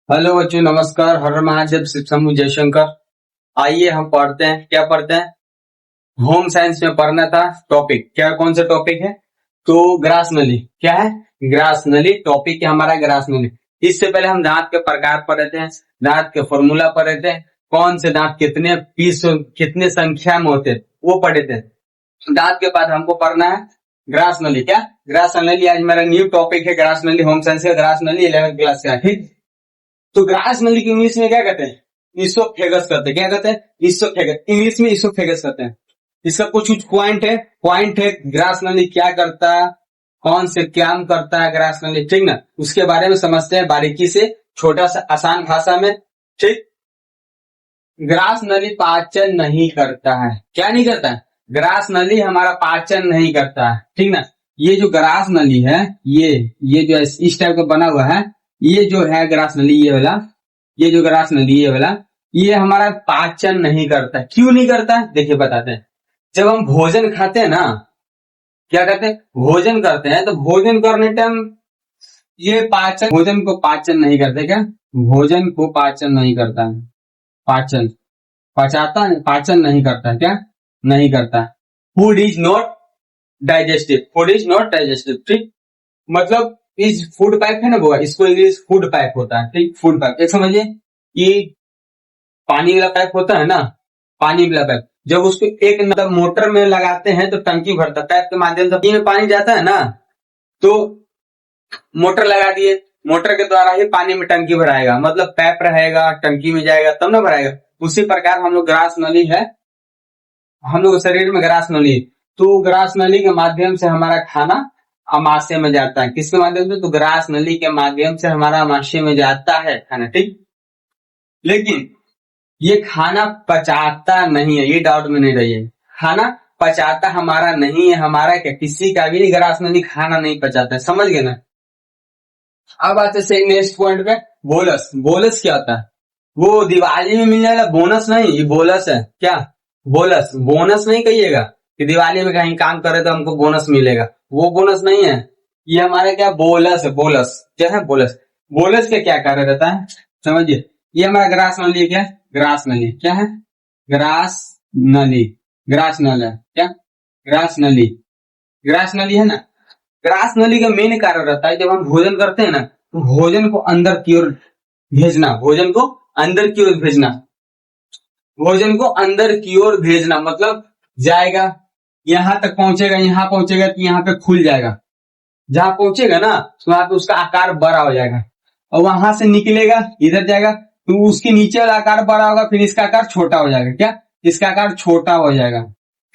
Hello बच्चों, नमस्कार। हर महादेव, शिव शंभु जयशंकर। आइए हम पढ़ते हैं। क्या पढ़ते हैं? होम साइंस में पढ़ना था टॉपिक। क्या कौन सा टॉपिक है? तो ग्रास नली। क्या है? ग्रास नली टॉपिक है हमारा, ग्रास नली। इससे पहले हम दांत के प्रकार पढ़े थे, दांत के फॉर्मूला पढ़े थे, कौन से दांत कितने पीस कितने संख्या में होते वो पढ़े थे। दांत के बाद हमको पढ़ना है ग्रास नली। क्या ग्रास नली? आज मेरा न्यू टॉपिक है ग्रास नली। होम साइंस का ग्रास नली 11th क्लास का। ठीक। तो ग्रास नली की इंग्लिश में क्या कहते हैं? इसोफेगस कहते हैं। क्या कहते हैं? इसोफेगस। इंग्लिश में इसोफेगस कहते हैं। इसका कुछ कुछ पॉइंट है ग्रास नली क्या करता है, कौन से काम करता है ग्रास नली। ठीक ना, उसके बारे में समझते हैं बारीकी से, छोटा सा आसान भाषा में। ठीक। ग्रास नली पाचन नहीं करता है। क्या नहीं करता है? ग्रास नली हमारा पाचन नहीं करता है। ठीक ना। ये जो ग्रास नली है, ये जो इस टाइप का बना हुआ है, ये जो है ग्रास नली, ये वाला, ये जो ग्रास नली ये वाला, ये हमारा पाचन नहीं करता। क्यों नहीं करता? देखिए बताते हैं। जब हम भोजन खाते हैं ना, क्या करते हैं? भोजन करते हैं, तो भोजन करने टाइम ये पाचन, भोजन को पाचन नहीं करते। क्या? भोजन को पाचन नहीं करता है। पाचन पचाता है, पाचन नहीं करता। क्या? नहीं करता। Food is not digestive. Food is not digestive. ठीक। मतलब इस फूड पाइप है ना वो, इसको इंग्लिश फूड पाइप होता है। ठीक। फूड पाइप एक समझिए कि पानी वाला पाइप होता है ना, पानी वाला पाइप, जब उसको एक मतलब मोटर में लगाते हैं तो टंकी भरता है, पाइप के माध्यम से में पानी जाता है ना, तो मोटर लगा दिए, मोटर के द्वारा ही पानी में टंकी भराएगा, मतलब पाइप रहेगा, टंकी में जाएगा तब ना भराएगा। उसी प्रकार हम लोग ग्रास नली है, हम लोग शरीर में ग्रास नली, तो ग्रास नली के माध्यम से हमारा खाना अमाशय में जाता है। किसके माध्यम से? तो ग्रास नली के माध्यम से हमारा अमाशय में जाता है खाना। ठीक। लेकिन ये खाना पचाता नहीं है, ये डाउट में नहीं रहिए। खाना पचाता हमारा नहीं है। हमारा क्या, किसी का भी ग्रास नली खाना नहीं पचाता है। समझ गए ना। अब आते से नेक्स्ट पॉइंट पे, बोलस। बोलस क्या होता है? वो दिवाली में मिलने वाला बोनस नहीं, ये बोलस है। क्या? बोलस। बोनस नहीं कहिएगा कि दिवाली में कहीं काम करे तो हमको बोनस मिलेगा, वो बोनस नहीं है। ये हमारा क्या, बोलस है। बोलस क्या है? बोलस। बोलस का क्या कार्य रहता है समझिए। ये हमारा ग्रास नली क्या है? ग्रास नली क्या है? ग्रास नली। ग्रास नल है। क्या? ग्रास नली। ग्रास नली है ना। ग्रास नली का मेन कार्य रहता है, जब हम भोजन करते हैं ना, तो भोजन को अंदर की ओर भेजना, भोजन को अंदर की ओर भेजना, भोजन को अंदर की ओर भेजना मतलब जाएगा, यहां तक पहुंचेगा, यहां पहुंचेगा तो यहाँ पे खुल जाएगा, जहां पहुंचेगा ना तो वहां पे उसका आकार बड़ा हो जाएगा, और वहां से निकलेगा इधर जाएगा तो उसके नीचे वाला आकार बड़ा होगा, फिर इसका आकार छोटा हो जाएगा। क्या? इसका आकार छोटा हो जाएगा।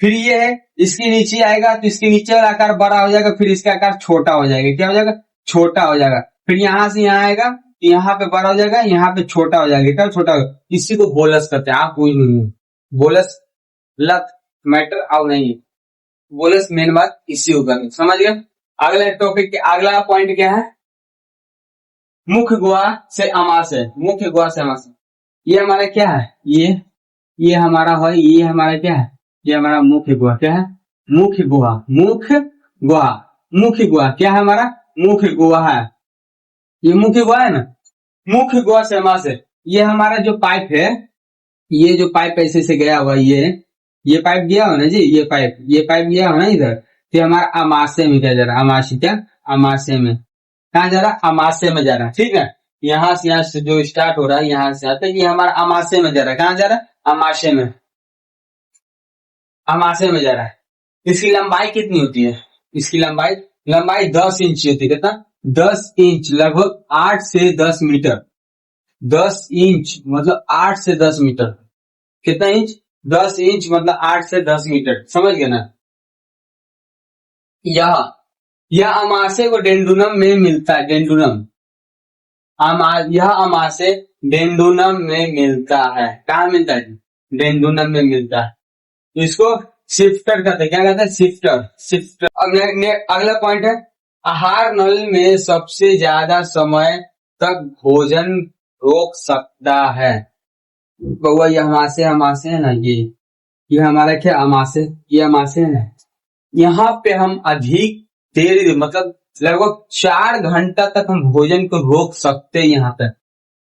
फिर ये है, इसके नीचे आएगा तो इसके नीचे वाला आकार बड़ा हो जाएगा, फिर इसका आकार छोटा हो जाएगा। क्या हो जाएगा? छोटा हो जाएगा। फिर यहां से यहाँ आएगा तो यहाँ पे बड़ा हो जाएगा, यहाँ पे छोटा हो जाएगा। क्या? छोटा हो जाएगा। इसी को बोलस कहते हैं। आप कोई नहीं, बोलस लत मैटर अब नहीं, बोलस मेन बात इसी को करनी। समझ गए। अगला टॉपिक, अगला पॉइंट क्या है? मुख्य गुहा से अमाशय। मुख्य गुहा से अमाशय, ये हमारा क्या है? ये हमारा है, ये हमारा क्या है? ये हमारा मुख्य गुहा। क्या है? मुख्य गुहा। मुख्य गुहा। मुख्य गुहा क्या है? हमारा मुख्य गुहा है। ये मुख्य गुहा है ना। मुख्य गुहा से अमाशय, ये हमारा जो पाइप है, ये जो पाइप ऐसे से गया हुआ, ये पाइप गया हो ना जी, ये पाइप गया हो ना इधर, तो हमारा अमाशय में क्या जा रहा है? अमाशय। क्या? अमाशय में। कहा जा रहा है? अमाशय में जा रहा है। ठीक है। यहाँ से जो स्टार्ट हो रहा है, यहाँ से आता है, ये हमारा अमाशय में जा रहा है। कहाँ जा रहा है? अमाशय में। अमाशय में जा रहा है। इसकी लंबाई कितनी होती है? इसकी लंबाई 10 इंच होती है। कितना? 10 इंच, लगभग 8 से 10 मीटर। 10 इंच मतलब 8 से 10 मीटर। कितना इंच? 10 इंच मतलब 8 से 10 मीटर। समझ गए ना। यह अमाशय को डेंडुनम में मिलता है। डेंडुनम, यह अमाशय डेंडुनम में मिलता है। कहाँ मिलता है? डेंडुनम में मिलता है। इसको शिफ्टर कहते हैं। क्या कहते हैं? शिफ्टर। अब अगला पॉइंट है, आहार नल में सबसे ज्यादा समय तक भोजन रोक सकता है। बउआ ये अमाशय है ना, ये हमारा क्या अमाशय, ये अमाशय है। यहाँ पे हम अधिक देर मतलब लगभग 4 घंटा तक हम भोजन को रोक सकते हैं यहाँ तक।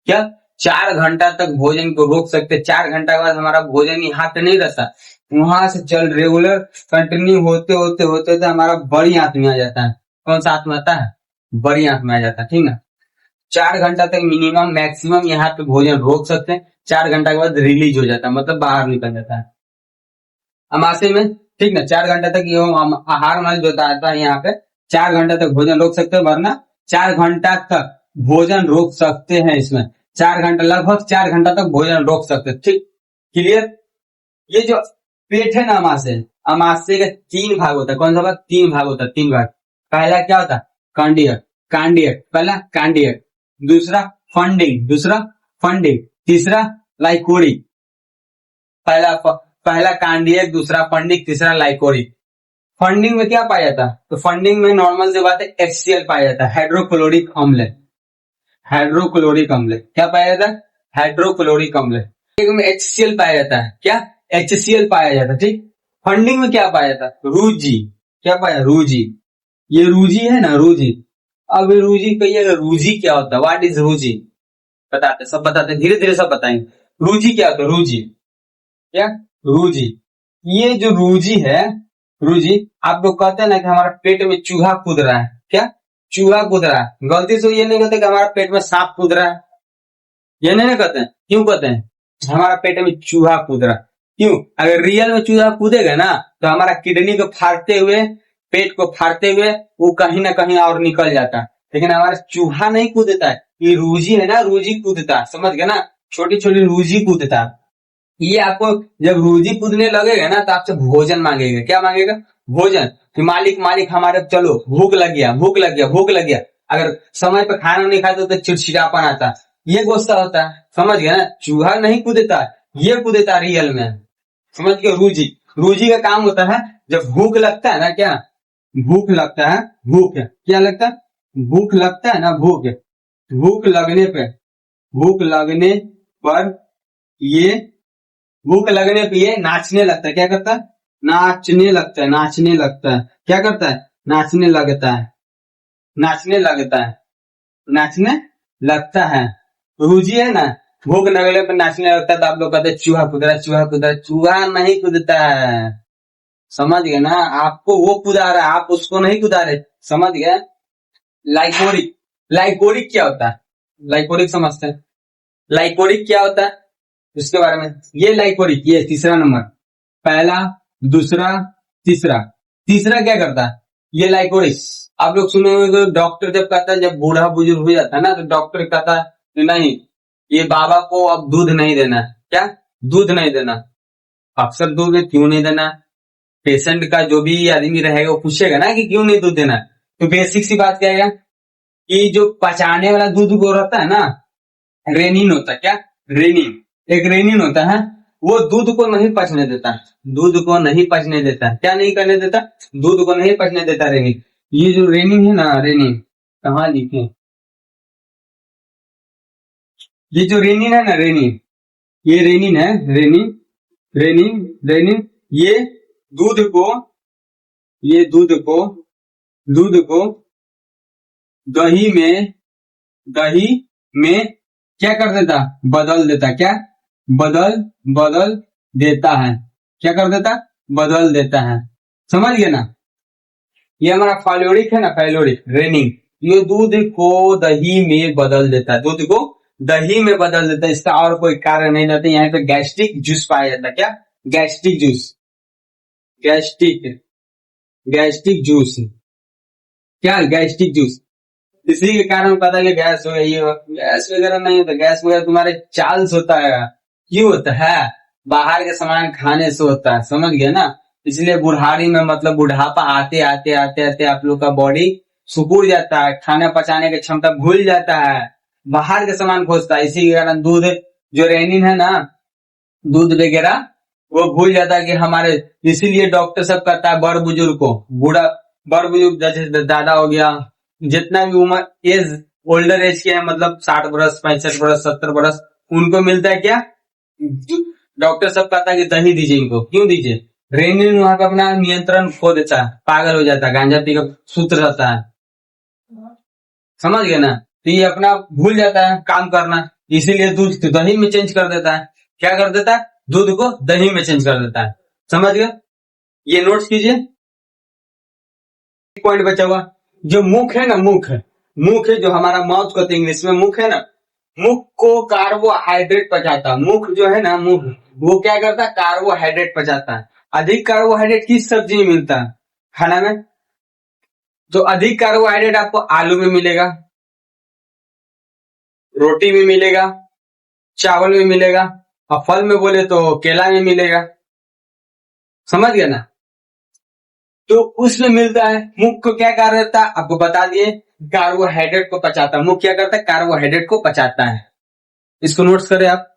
क्या 4 घंटा तक भोजन को रोक सकते, 4 घंटा के बाद हमारा भोजन यहाँ पे नहीं रहता, वहां से चल रेगुलर कंटिन्यू होते होते होते होते हमारा बड़ी आंत में आ जाता है। कौन सा आंत में आता है? बड़ी आंत में आ जाता है, ठीक ना। 4 घंटा तक मिनिमम मैक्सिमम यहाँ पे भोजन रोक सकते हैं, 4 घंटा के बाद रिलीज हो जाता है, मतलब बाहर निकल जाता है अमाशय में, ठीक ना। 4 घंटा तक ये आहार मल जो आता है यहाँ पे 4 घंटा तक भोजन रोक सकते हैं, वरना 4 घंटा तक भोजन रोक सकते हैं इसमें। 4 घंटा, लगभग 4 घंटा तक भोजन रोक सकते हैं, ठीक, क्लियर। ये जो पेट है ना अमाशय, अमाशय का 3 भाग होता है। कौन सा भाग? 3 भाग होता है, 3 भाग। पहला क्या होता है? कांडियक, कांडियक पहला कांडियक, दूसरा फंडिंग, दूसरा फंडिंग, तीसरा लाइकोरिक। पहला कांडियक, दूसरा फंडिंग, तीसरा लाइकोरिक। फंडिंग में क्या पाया जाता है? तो फंडिंग में नॉर्मल से बात है HCl पाया जाता है, हाइड्रोक्लोरिक अम्ल। हाइड्रोक्लोरिक अम्ल क्या पाया जाता है? हाइड्रोक्लोरिक अम्ल। में HCl पाया जाता है, क्या? HCl पाया जाता है, ठीक। फंडिंग में क्या पाया जाता है? रूजी। क्या पाया? रूजी। ये रूजी है ना, रूजी। अब रूजी कहिएगा, रूजी क्या होता है? व्हाट इज रूजी? बताते, सब बताते, धीरे धीरे सब बताएंगे। रूजी क्या होता है? रूजी क्या? रूजी। ये जो रूजी है, रूजी, आप लोग कहते हैं ना कि हमारा पेट में चूहा कूद रहा है, क्या? चूहा कूद रहा है। गलती से ये नहीं कहते कि हमारा पेट में सांप कूद रहा है, ये नहीं कहते हैं। क्यों कहते हैं? हमारा पेट में चूहा कूद रहा है। क्यों? अगर रियल में चूहा कूदेगा ना तो हमारा किडनी को फाड़ते हुए, पेट को फाड़ते हुए वो कहीं ना कहीं और निकल जाता है, लेकिन हमारा चूहा नहीं कूदता है। ये रूजी है ना, रूजी कूदता है, समझ गए ना। छोटी छोटी रूजी कूदता है। ये आपको जब रूजी कूदने लगेगा ना तो आपसे भोजन मांगेगा। क्या मांगेगा? भोजन। कि मालिक मालिक हमारे, चलो भूख लग गया, भूख लग गया, भूख लग गया। अगर समय पे खाना नहीं खाते तो चिड़चिड़ापन आता है, ये गुस्सा होता है, समझ गया ना। चूहा नहीं कूदता, ये कूदता रियल में, समझ गए। रूजी, रूजी का काम होता है जब भूख लगता है ना, क्या भूख लगता है, भूख क्या लगता है? भूख लगता है ना, भूख। भूख लगने पे, भूख लगने पर ये, भूख लगने पे ये नाचने लगता है। क्या करता है? नाचने लगता है, नाचने लगता है। क्या करता है? नाचने लगता है, नाचने लगता है, नाचने लगता है। रूजी है ना, भूख लगने पर नाचने लगता है। तो आप लोग कहते हैं चूहा कूद रहा है, चूहा कूद रहा है। चूहा नहीं कूदता है, समझ गए ना। आपको वो कूदा रहा है, आप उसको नहीं कूदा रहे, समझ गए। लाइकोरिक, लाइकोरिक क्या होता है? लाइकोरिक समझते हैं। लाइकोरिक क्या होता है इसके बारे में? ये लाइकोरिक, ये तीसरा नंबर, पहला, दूसरा, तीसरा। तीसरा क्या करता है? ये लाइकोरिक। आप लोग सुने होंगे डॉक्टर जब कहता है, जब बूढ़ा बुजुर्ग हो जाता है ना तो डॉक्टर कहता है नहीं, ये बाबा को अब दूध नहीं देना है। क्या? दूध नहीं देना। अक्सर दूध क्यों नहीं देना? पेशेंट का जो भी आदमी रहेगा वो पूछेगा ना कि क्यों नहीं दूध देना। तो बेसिक सी बात क्या है कि जो पचाने वाला दूध वो रहता है ना, रेनिन होता है। क्या? रेनिन, एक रेनिन होता है, वो दूध को नहीं पचने देता, दूध को नहीं पचने देता। क्या नहीं करने देता? दूध को नहीं पचने देता रेनिन। ये जो रेनिन है ना, रेनिन कहाँ लिखे? ये जो रेनिन है ना, रेनिन, ये रेनिन है, रेनिन, रेनिन, रेनिन। ये दूध को, ये दूध को, दूध को दही में, दही में क्या कर देता? बदल देता। क्या? बदल देता है। क्या कर देता? बदल देता है, समझ गए ना। ये हमारा फाइलोरिक है ना, फाइलोरिक, रेनिंग, ये दूध को दही में बदल देता है, दूध को दही में बदल देता है। इसका और कोई कारण नहीं रहता। यहाँ पे गैस्ट्रिक जूस पाया जाता है। क्या? Gastric juice, gastric, gastric juice. क्या? Gastric juice. इसी के कारण पता है कि गैस हो गई, गैस वगैरह नहीं होता। गैस वगैरह तुम्हारे चाल से होता है। क्यों होता है? बाहर के सामान खाने से होता है, समझ गए ना। इसलिए बुढ़ारी में, मतलब बुढ़ापा आते आते आते आते आप लोग का बॉडी सुकुड़ जाता है, खाना पचाने की क्षमता भूल जाता है, बाहर के सामान खोजता है। इसी के कारण दूध, जो रेनिन है ना, दूध वगैरह वो भूल जाता है कि हमारे। इसीलिए डॉक्टर सब कहता है बड़ बुजुर्ग को, बूढ़ा बड़ बुजुर्ग जैसे दादा हो गया, जितना भी उम्र एज, ओल्डर एज के है, मतलब 60 वर्ष, 65 वर्ष, 70 वर्ष, उनको मिलता है क्या? डॉक्टर सब कहता है कि दही दीजिए इनको। क्यों दीजिए? रेनिन वहां का अपना नियंत्रण खो देता है, पागल हो जाता है, गांजा पी कर सुत रहता है, समझ गए ना। तो ये अपना भूल जाता है काम करना, इसीलिए दूध को दही में चेंज कर देता है। क्या कर देता है? दूध को दही में चेंज कर देता है। समझ गए? ये नोट्स कीजिए। पॉइंट बचा हुआ, जो मुख है ना, मुख है जो हमारा माउथ कहते हैं इंग्लिश में, मुख है ना, मुख को कार्बोहाइड्रेट पचाता है। मुख जो है ना, मुख वो क्या करता है? कार्बोहाइड्रेट पचाता है। अधिक कार्बोहाइड्रेट किस सब्जी में मिलता है? खाना में। तो अधिक कार्बोहाइड्रेट आपको आलू में मिलेगा, रोटी में मिलेगा, चावल में मिलेगा, और फल में बोले तो केला में मिलेगा। समझ गया ना? तो उसमें मिलता है। मुख को क्या कार्य रहता है? आपको बता दिए, कार्बोहाइड्रेट को पचाता है। मुख क्या करता है? कार्बोहाइड्रेट को पचाता है। इसको नोट्स करें आप,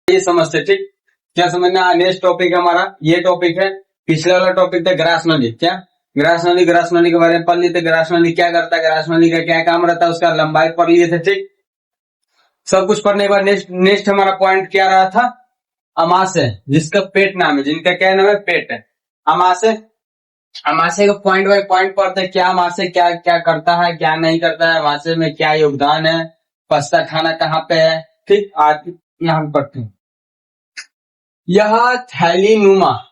ये समझते। ठीक, क्या समझना? नेक्स्ट टॉपिक हमारा ये टॉपिक है। पिछले वाला टॉपिक था ग्रास नली। क्या ग्रास नली? ग्रास नली के बारे में पढ़ लिए थे। ग्रास नली क्या करता है, ग्रास नली का क्या काम रहता है, उसका लंबाई पढ़ लिए थे। ठीक, सब कुछ पढ़ने के बाद नेक्स्ट हमारा पॉइंट क्या रहा था? अमाशय, जिसका पेट नाम है, जिनका क्या नाम है? पेट है। अमाशय, अमाशय का पॉइंट बाय पॉइंट पढ़ते हैं। क्या अमाशय क्या क्या करता है, क्या नहीं करता है, अमाशय में क्या योगदान है, पछता खाना कहाँ पे है। ठीक, आज यहाँ पढ़ते हैं। यह थैलीनुमा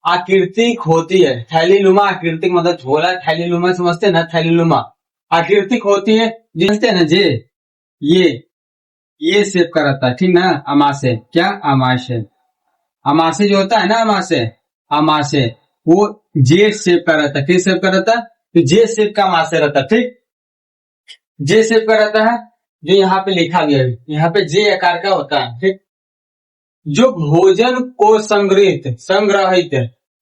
आकृतिक होती है। थैलीनुमा आकृतिक मतलब झोला, थैलीनुमा समझते हैं ना? थैलीनुमा आकृतिक होती है, समझते हैं ना? ये शेप का रहता है। ठीक ना? अमाशय, क्या अमाशय, अमाशय जो होता है ना, अमाशय वो जे शेप का रहता है। किस शेप का रहता है? तो जे शेप का अमाशय रहता है। ठीक, जे शेप का रहता है, जो यहाँ पे लिखा गया है, यहाँ पे जे आकार का होता है। ठीक, जो भोजन को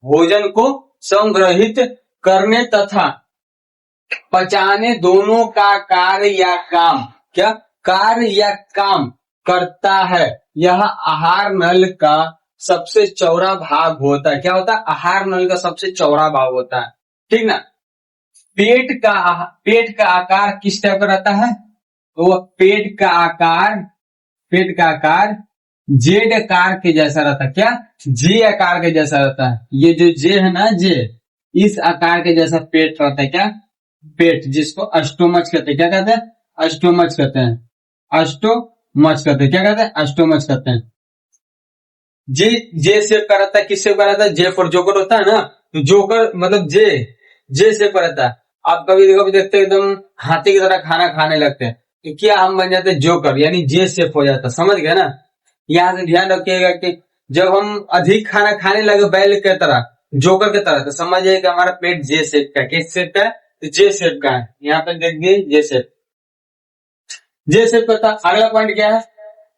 भोजन को संग्रहित करने तथा पचाने दोनों का कार्य या काम, क्या कार्य या काम करता है। यह आहार नल का सबसे चौड़ा भाग होता है। क्या होता है? आहार नल का सबसे चौड़ा भाग होता है। ठीक ना? पेट का आकार किस टाइप का रहता है? तो पेट का आकार जेड आकार के जैसा रहता है। क्या? जे आकार के जैसा रहता है। ये जो जे है ना, जे इस आकार के जैसा पेट रहता है। क्या? पेट, जिसको अष्टोमच कहते हैं। क्या कहते हैं? अष्टोमच कहते हैं। अष्टोमच कहते हैं। क्या कहते हैं? अष्टोमच कहते हैं। जे शेप का रहता है। किस शेप का रहता है? जे फॉर जोकर होता है ना, तो जोकर मतलब जे शेप का रहता है। आप कभी कभी देखते हैं एकदम हाथी की तरह खाना खाने लगते हैं, तो क्या हम बन जाते हैं? जोकर, यानी जे शेप हो जाता है। समझ गए ना? यहाँ से ध्यान रखिएगा कि जब हम अधिक खाना खाने लगे बैल की तरह, जोकर की तरह, तो समझिए कि हमारा पेट जे शेप का है। किस शेप का है? तो जे शेप का है। यहाँ पे देखिए जे शेप, जे शेप का था। अगला पॉइंट क्या है?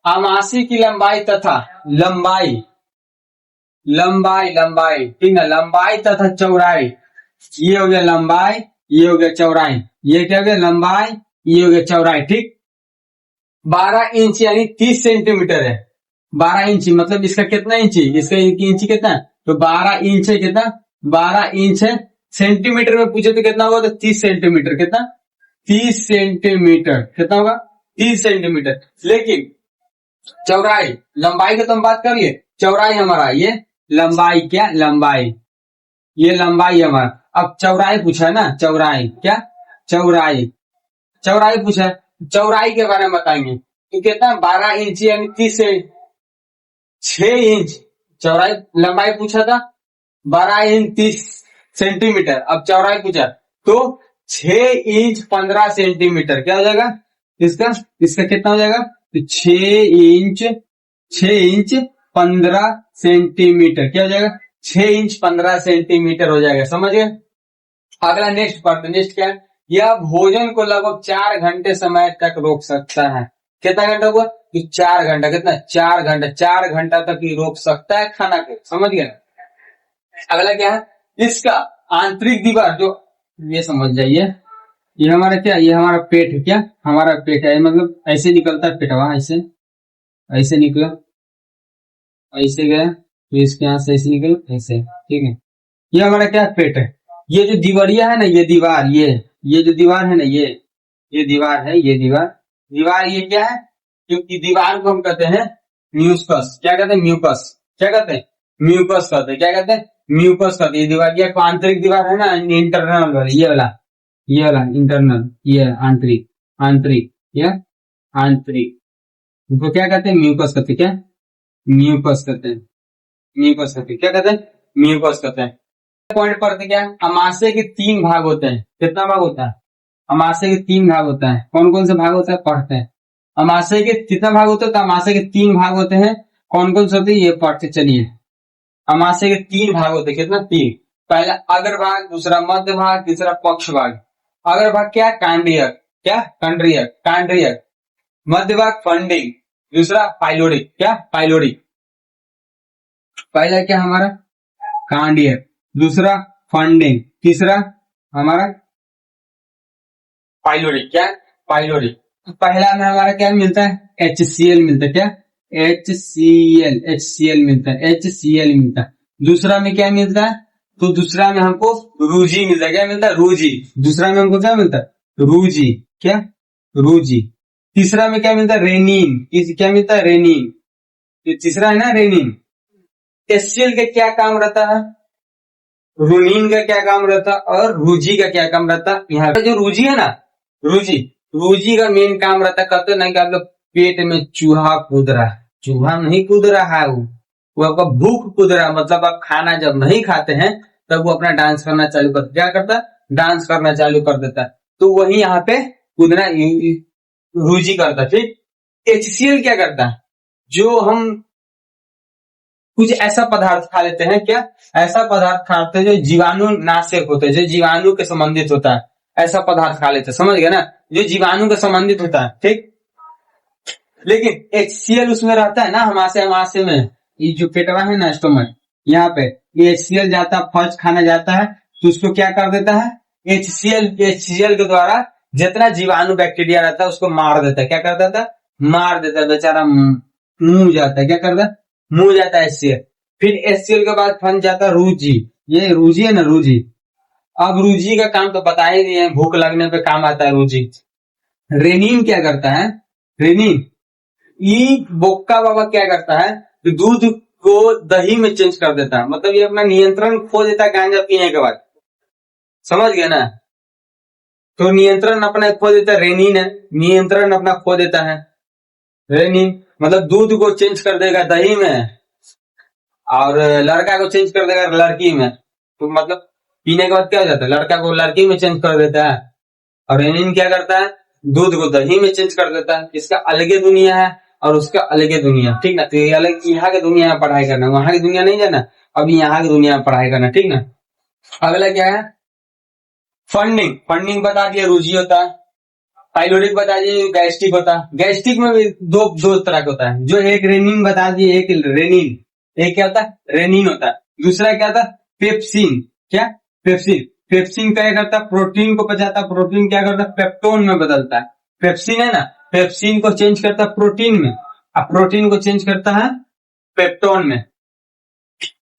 अमाशय की लंबाई तथा लंबाई, ठीक है, लंबाई तथा चौड़ाई। ये हो गया लंबाई, ये हो गया चौड़ाई। ये क्या हो गया? लंबाई, ये हो गया चौड़ाई। ठीक, 12 इंच यानी 30 सेंटीमीटर है। 12 इंच मतलब इसका कितना इंची? इसका इंची कितना है? तो 12 इंच है। कितना? 12 इंच है। सेंटीमीटर में पूछे तो कितना होगा? तो 30 सेंटीमीटर। कितना? 30 सेंटीमीटर। कितना होगा? 30 सेंटीमीटर। लेकिन चौड़ाई, लंबाई की तो हम बात कर लिए, चौड़ाई हमारा ये लंबाई, क्या लंबाई, ये लंबाई हमारा। अब चौड़ाई पूछा है ना, चौड़ाई, क्या चौड़ाई पूछा है, चौड़ाई के बारे में बताएंगे। तो कितना? 12 इंच यानी 30 से 6 इंच चौड़ाई। लंबाई पूछा था 12 इंच 30 सेंटीमीटर। अब चौड़ाई पूछा तो 6 इंच 15 सेंटीमीटर। क्या हो जाएगा इसका कितना हो जाएगा? तो 6 इंच 15 सेंटीमीटर। क्या हो जाएगा? 6 इंच 15 सेंटीमीटर हो जाएगा। समझ गए? अगला नेक्स्ट पढ़ते। नेक्स्ट क्या है? यह भोजन को लगभग 4 घंटे समय तक रोक सकता है। कितना घंटा हुआ? तो 4 घंटा। कितना? 4 घंटा। 4 घंटा तक ही रोक सकता है खाना को। समझ गए? अगला क्या है? इसका आंतरिक दीवार, जो ये समझ जाइए, ये हमारा क्या? ये हमारा पेट है। क्या? हमारा पेट है, मतलब ऐसे निकलता है पेटवा, ऐसे निकला, ऐसे गया, तो इसके यहाँ से ऐसे निकला, ऐसे। ठीक है, ये हमारा क्या? पेट है। ये जो दीवारिया है ना, ये दीवार, ये जो दीवार है ना, ये दीवार है, ये दीवार ये क्या है? क्योंकि दीवार को हम कहते हैं म्यूकस। क्या कहते हैं? म्यूकस। क्या कहते हैं? म्यूकस कहते हैं। क्या कहते हैं? म्यूकस कहते हैं। ये दीवार, ये आंतरिक दीवार है ना, इंटरनल वाला, ये वाला इंटरनल, ये आंतरिक, ये आंतरिक। उसको क्या कहते हैं? म्यूकस कहते हैं। क्या? म्यूकस कहते हैं। म्यूकस कहते हैं। क्या कहते हैं? म्यूकस कहते हैं। पॉइंट पढ़ते क्या? अमाशय के 3 भाग होते हैं। कितना भाग होता है? अमाशय के 3 भाग होता है। कौन कौन से भाग होता है? पढ़ते हैं। अमाशय के कितना भाग होते हैं? तो अमाशय के 3 भाग होते हैं। कौन कौन से होते हैं ये पढ़ते चलिए। अमाशय के 3 भाग होते हैं। कितना? 3। पहला अग्रभाग, दूसरा मध्य भाग, तीसरा पक्ष भाग। अग्रभाग क्या? कांडियक। क्या? कंड्रियक, कांड्रियक। मध्य भाग फंडिंग, दूसरा पाइलोरिक। क्या? पाइलोरिक। पहला क्या हमारा? कांडियक, दूसरा फंडिंग, तीसरा हमारा पाइलोरिक। क्या? पाइलोरिक। पहला में हमारा क्या मिलता है? HCl मिलता है। क्या? HCl मिलता है। HCl मिलता है। दूसरा में क्या मिलता है? तो दूसरा में हमको रूजी मिलता है। क्या मिलता है? रूजी। दूसरा में हमको क्या मिलता है? रूजी। क्या? रूजी। तीसरा में क्या मिलता है? रेनिन। क्या मिलता है? रेनिन। तीसरा है ना रेनिन। HCl का क्या काम रहता है? रूनिन का क्या काम रहता है? और रूजी का क्या काम रहता है? यहाँ पे जो रूजी है ना, रूजी, रूजी का मेन काम रहता है। कहते नहीं कि आप लोग पेट में चूहा कूद रहा है। चूहा नहीं कूद रहा है, वो आपका भूख कूद रहा है। मतलब आप खाना जब नहीं खाते हैं तब वो अपना डांस करना चालू करता है। क्या करता है? डांस करना चालू कर देता है। तो वही यहाँ पे कूदना रूजी करता है। ठीक। HCl क्या करता है? जो हम कुछ ऐसा पदार्थ खा लेते हैं। क्या? ऐसा पदार्थ खाते हैं जो जीवाणु नाशक होते हैं, जो जीवाणु के संबंधित होता है। ऐसा पदार्थ खा लेते हैं, समझ गए ना? जो जीवाणु के संबंधित होता है। ठीक। लेकिन HCl उसमें रहता है ना, हमाशय में। ये जो पेटवा है ना, स्टोमक, यहाँ पे ये HCl जाता है, फर्स्ट खाना जाता है तो उसको क्या कर देता है? HCl के द्वारा जितना जीवाणु बैक्टीरिया रहता है उसको मार देता है। क्या कर देता है? मार देता है। बेचारा मुंह जाता है। क्या करता है? मुंह जाता है HCl। फिर HCl के बाद फन जाता है रूजी। ये रूजी है ना, रूजी। अब रूजी का काम तो पता ही नहीं है, भूख लगने पे काम आता है रूजी। रेनिन क्या करता है? रेनिन ये बोक्का बाबा क्या करता है? दूध को दही में चेंज कर देता है। मतलब ये अपना नियंत्रण खो देता है गांजा पीने के बाद। समझ गए ना? तो नियंत्रण अपना खो देता है। रेनिन है, नियंत्रण अपना खो देता है। रेनिन मतलब दूध को चेंज कर देगा दही में, और लड़का को चेंज कर देगा लड़की में। तो मतलब पीने के बाद क्या हो जाता है? लड़का को लड़की में चेंज कर देता है। और रेनिन क्या करता है? दूध को दही में चेंज कर देता है। इसका अलगे दुनिया है और उसका अलगे दुनिया। ठीक ना? तो ये अलग यहाँ के दुनिया में पढ़ाई करना, वहां की दुनिया नहीं जाना, अभी यहाँ की दुनिया में पढ़ाई करना। ठीक ना? अगला क्या है? फंडिंग। फंडिंग बता दिया, रूजी होता है। पाइलोरिक बता दिए, गैस्ट्रिक होता है। गैस्ट्रिक में भी दो तरह का होता है। जो एक रेनिन बता दिए, एक रेनिन। एक क्या होता है? रेनिन होता है। दूसरा क्या होता है? पेप्सिन। क्या? पेप्सिन। पेप्सिन क्या करता है? प्रोटीन को पचाता है। प्रोटीन क्या करता है? पेप्टोन में बदलता है। पेप्सिन है ना, पेप्सिन को चेंज करता है प्रोटीन में, अब प्रोटीन को चेंज करता है पेप्टोन में।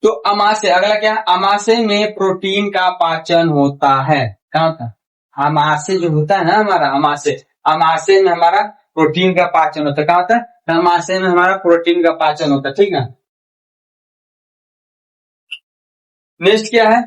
तो अमाशय, अगला क्या है? अमाशय में प्रोटीन का पाचन होता है। कहाँ का? अमाशय जो होता है ना हमारा, अमाशय में हमारा प्रोटीन का पाचन होता है। कहाँ होता है? अमाशय में हमारा प्रोटीन का पाचन होता है। ठीक ना? नेक्स्ट क्या है?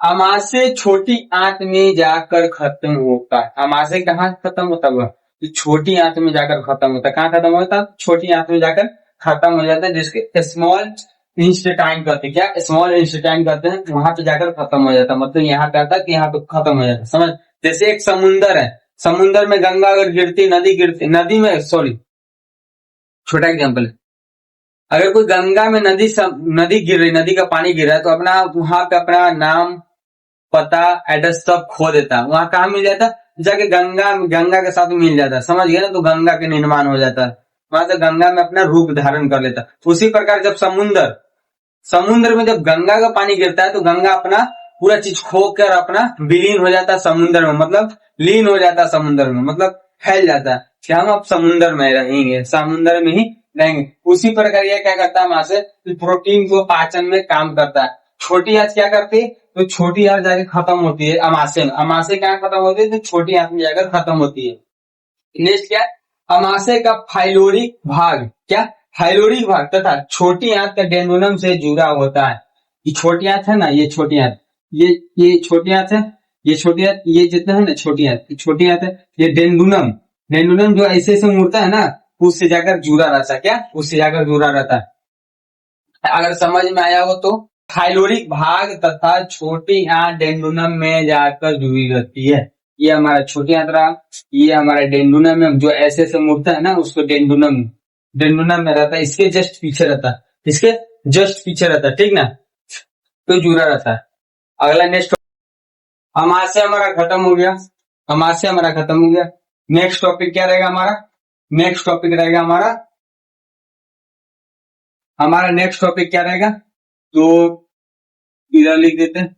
अमाशय छोटी आंत में जाकर खत्म होता है। अमाशय कहाँ खत्म होता हुआ? तो छोटी आंत में जाकर खत्म होता है। कहाँ खत्म होता है? छोटी आंत में जाकर खत्म हो जाता है, जिसके स्मॉल इंस्टेटाइन कहते हैं। क्या? स्मॉल इंस्टेटाइन कहते हैं। वहां पे जाकर खत्म हो जाता है। मतलब यहाँ पे आता है कि यहाँ पे खत्म हो जाता है। समझ? जैसे एक समुंदर है, समुंदर में गंगा अगर गिरती, नदी में, सॉरी छोटा एग्जाम्पल है। अगर कोई गंगा में नदी गिर रही, नदी का पानी गिर रहा है, तो अपना वहां पे अपना नाम, पता, एड्रेस सब खो देता है। वहां कहा मिल जाता है? जाके गंगा के साथ मिल जाता है। समझ गए ना? तो गंगा के निर्माण हो जाता है। वहां से गंगा में अपना रूप धारण कर लेता है। तो उसी प्रकार जब समुद्र में जब गंगा का पानी गिरता है तो गंगा अपना पूरा चीज खोकर अपना विलीन हो जाता है समुद्र में। मतलब लीन हो जाता है समुद्र में, मतलब फैल जाता है कि हम अब समुद्र में रहेंगे, समुद्र में ही रहेंगे। उसी प्रकार यह क्या करता है? वहां से प्रोटीन को पाचन में काम करता है। छोटी आंत क्या करती है? तो छोटी आंत जाकर खत्म होती है अमाशय में। अमाशय कहाँ खत्म होती है? तो छोटी आंत में जाकर खत्म होती है। नेक्स्ट क्या? अमाशय का फाइलोरिक भाग। क्या? फाइलोरिक भाग तथा छोटी आंत का डेंडुलम से जुड़ा होता है। ये छोटी आंत है ना, ये छोटी आंत, ये छोटी आंत है, ये छोटी आंत, ये जितना है ना छोटी आंत है, ये डेंडुलम जो ऐसे ऐसे मुड़ता है ना, उससे जाकर जुड़ा रहता है। क्या? उससे जाकर जुड़ा रहता है। अगर समझ में आया हो तो थाइलोरिक भाग तथा छोटी आंत डेंडुनम में जाकर जुड़ी रहती है। ये हमारा छोटी आंतरा, ये हमारा डेंडुनम में जो ऐसे ऐसे मुड़ता है ना, उसको डेंडुनम डेंडुनम में रहता है। इसके जस्ट पीछे रहता है, इसके जस्ट पीछे रहता है, ठीक ना। तो जुड़ा रहता है। अगला नेक्स्ट, अमाशय हमारा खत्म हो गया, अमाशय हमारा खत्म हो गया। नेक्स्ट टॉपिक क्या रहेगा हमारा? नेक्स्ट टॉपिक रहेगा हमारा नेक्स्ट टॉपिक क्या रहेगा? तो इधर लिख देते हैं।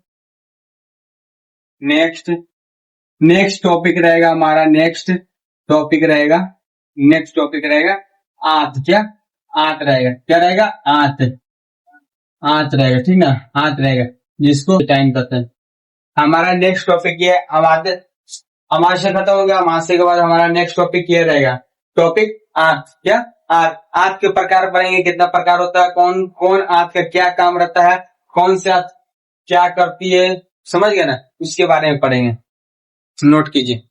नेक्स्ट टॉपिक रहेगा हमारा, नेक्स्ट टॉपिक रहेगा आंत। क्या? आंत रहेगा। क्या रहेगा? आंत, आंत रहेगा, ठीक ना, आंत रहेगा, जिसको टाइम कहते हैं। हमारा नेक्स्ट टॉपिक ये अमाशय, अमाशय खत्म हो गया। अमाशय के बाद हमारा नेक्स्ट टॉपिक ये रहेगा, टॉपिक आंत। क्या? आंत। आंत के प्रकार पढ़ेंगे, कितना प्रकार होता है, कौन कौन आंत का क्या काम रहता है, कौन से आंत क्या करती है, समझ गए ना, उसके बारे में पढ़ेंगे। नोट कीजिए।